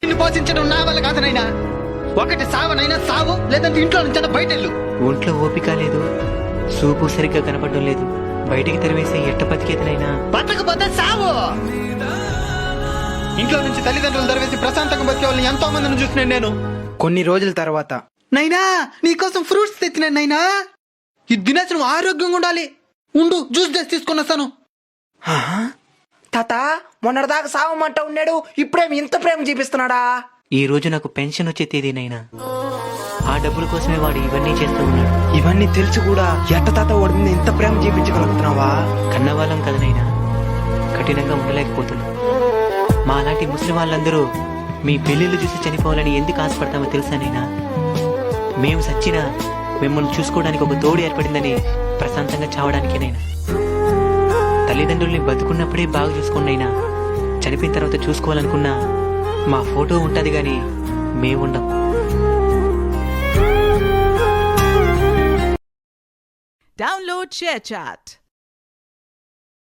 నిన్ను పోషించడం నా వల్ల కాదు నైనా. ఒకటి సావనైనా సావు, లేదంటే ఇంట్లో నుంచి బయటెళ్ళు. ఒంట్లో ఓపిక లేదు, సూపు సరిగ్గా కనపడడం లేదు. బయటికి తెరవేసి ఎట్ట బతికేదినైనా. బతకపోతే సావు. ఇంట్లో నుంచి తల్లిదండ్రులు తెరవేసి ప్రశాంతంగా బతికే వాళ్ళని ఎంతో మందిని చూసినాను నేను. కొన్ని రోజుల తర్వాత, నైనా నీకోసం ఫ్రూట్స్ తెచ్చినాను నైనా. ఈ దినేశ్ నువ్వు ఆరోగ్యంగా ఉండాలి. ఉండు, జ్యూస్ చేసి తీసుకొని వస్తాను. తాత మొన్నటిదాకా సావమంట ఉన్నాడు, ఇప్పుడేమి ఇంత ప్రేమ చూపిస్తున్నాడా? ఈ రోజు నాకు పెన్షన్ వచ్చే తేదీనైనా. ఆ డబ్బుల కోసమే వాడు ఇవన్నీ చేస్తూ ఉన్నాడు. ఇవన్నీ తెలిసి కూడా ఎట్ట తాత వాడి మీద ఇంత ప్రేమ చూపించగలుగుతున్నావా? కన్నవాళ్ళం కదనైనా, కఠినంగా ఉండలేకపోతున్నాం. మా అలాంటి ముస్లిం వాళ్ళందరూ మీ పెళ్లిళ్ళు చూసి చనిపోవాలని ఎందుకు ఆశపడతామో తెలుసానైనా. మేము సచ్చినా మిమ్మల్ని చూసుకోవడానికి ఒక తోడు ఏర్పడిందని ప్రశాంతంగా చావడానికేనైనా. తల్లిదండ్రుల్ని బతుకున్నప్పుడే బాగా చూసుకోండినైనా. చనిపోయిన తర్వాత చూసుకోవాలనుకున్నా మా ఫోటో ఉంటది గాని మేముండం. Download ShareChat.